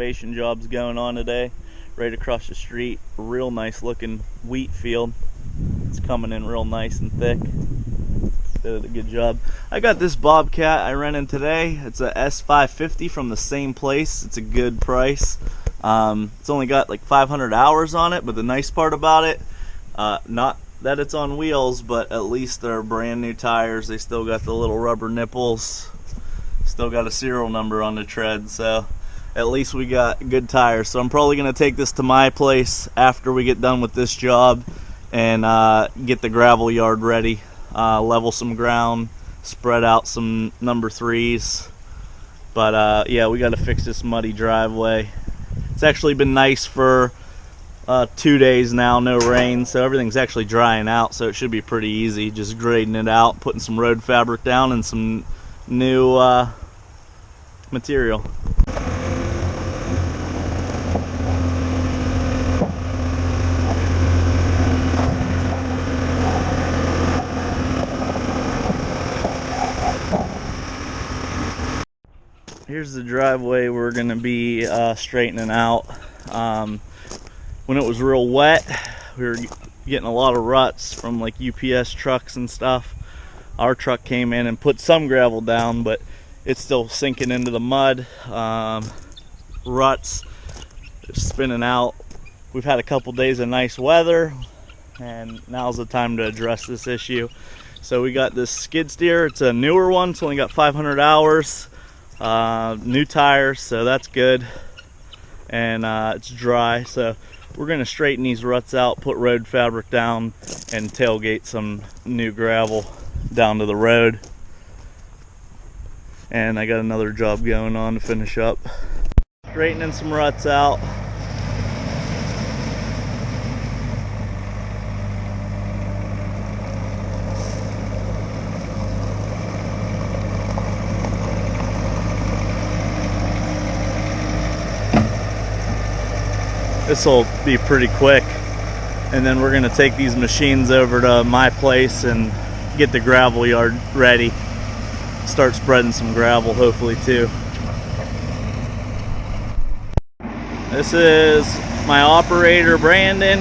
excavation jobs going on today right across the street. A real nice looking wheat field. It's coming in real nice and thick. Did a good job. I got this Bobcat I rented today. It's a S550 from the same place. It's a good price. It's only got like 500 hours on it, but the nice part about it, not that it's on wheels, but at least they're brand new tires. They still got the little rubber nipples, still got a serial number on the tread, so at least we got good tires. So I'm probably going to take this to my place after we get done with this job and get the gravel yard ready, level some ground, spread out some number 3s. But yeah, we got to fix this muddy driveway. It's actually been nice for 2 days now, no rain, so everything's actually drying out, so it should be pretty easy. Just grading it out, putting some road fabric down and some new material. Here's the driveway we're going to be straightening out. When it was real wet, we were getting a lot of ruts from like UPS trucks and stuff. Our truck came in and put some gravel down, but it's still sinking into the mud. Ruts spinning out. We've had a couple days of nice weather, and now's the time to address this issue. So we got this skid steer. It's a newer one. It's only got 500 hours. New tires, so that's good, and it's dry, so we're going to straighten these ruts out, put road fabric down, and tailgate some new gravel down to the road. And I got another job going on to finish up, straightening some ruts out. This will be pretty quick, and then we're going to take these machines over to my place and get the gravel yard ready. Start spreading some gravel hopefully too. This is my operator Brandon.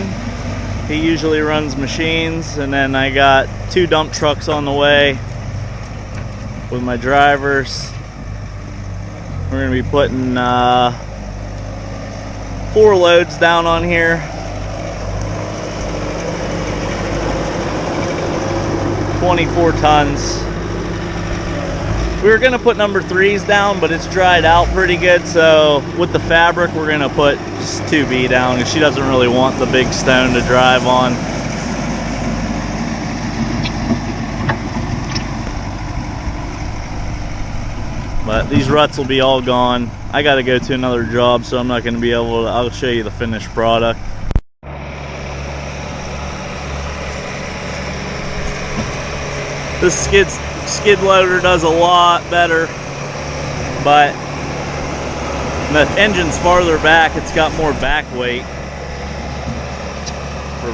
He usually runs machines, and then I got 2 dump trucks on the way with my drivers. We're going to be putting 4 loads down on here. 24 tons. We were gonna put number 3s down, but it's dried out pretty good, so with the fabric we're gonna put just 2B down, because she doesn't really want the big stone to drive on. But these ruts will be all gone. I gotta go to another job, so I'm not gonna be able to, I'll show you the finished product. This skid loader does a lot better, but the engine's farther back, it's got more back weight, or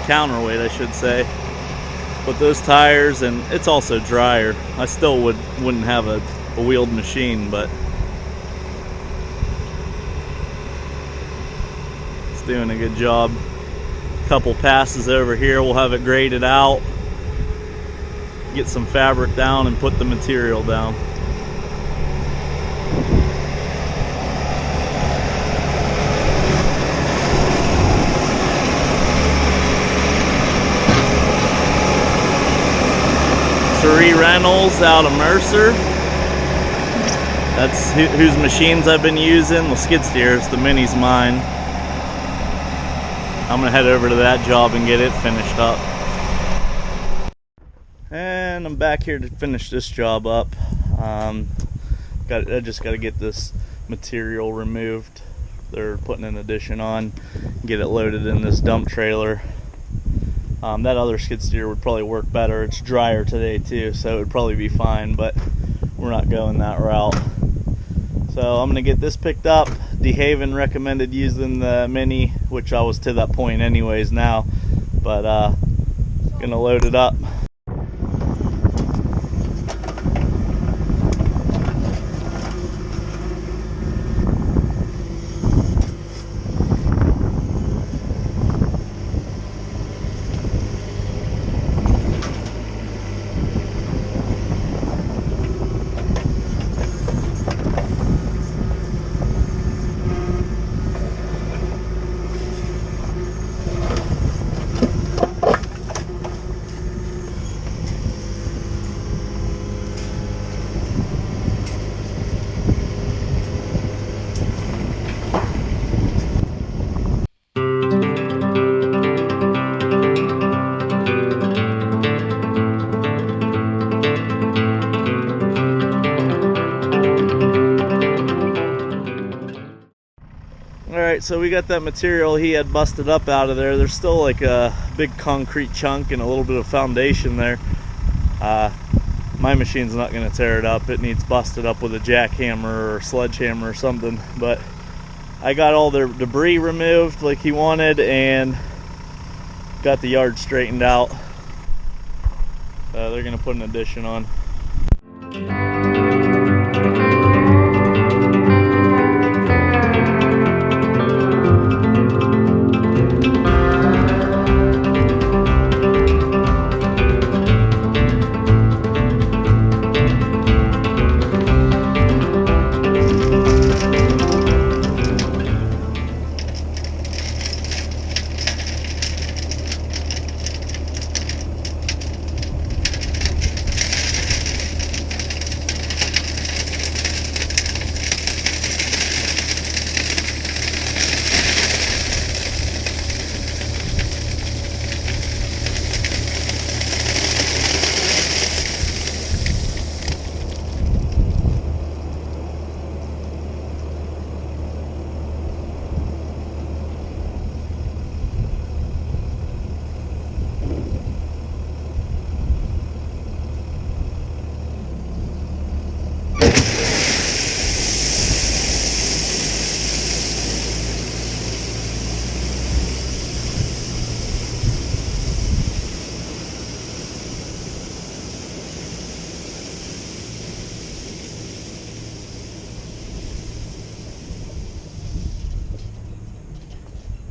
counterweight I should say. But those tires, and it's also drier. I still wouldn't have a wheeled machine, but it's doing a good job. Couple passes over here, we'll have it graded out, get some fabric down, and put the material down. Reynolds out of Mercer. That's whose machines I've been using. The skid steers, the mini's mine. I'm gonna head over to that job and get it finished up. And I'm back here to finish this job up. I just got to get this material removed. They're putting an addition on, get it loaded in this dump trailer. That other skid steer would probably work better. It's drier today too, so it would probably be fine, but we're not going that route. So I'm gonna get this picked up. DeHaven recommended using the Mini, which I was to that point anyways now, but gonna load it up. so we got that material he had busted up out of there. There's still like a big concrete chunk and a little bit of foundation there. My machine's not going to tear it up. It needs busted up with a jackhammer or sledgehammer or something. But I got all the debris removed like he wanted and got the yard straightened out. They're going to put an addition on.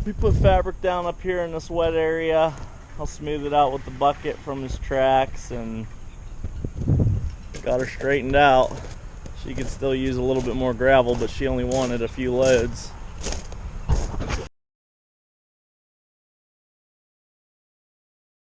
We put fabric down up here in this wet area. I'll smooth it out with the bucket from his tracks and got her straightened out. She could still use a little bit more gravel, but she only wanted a few loads.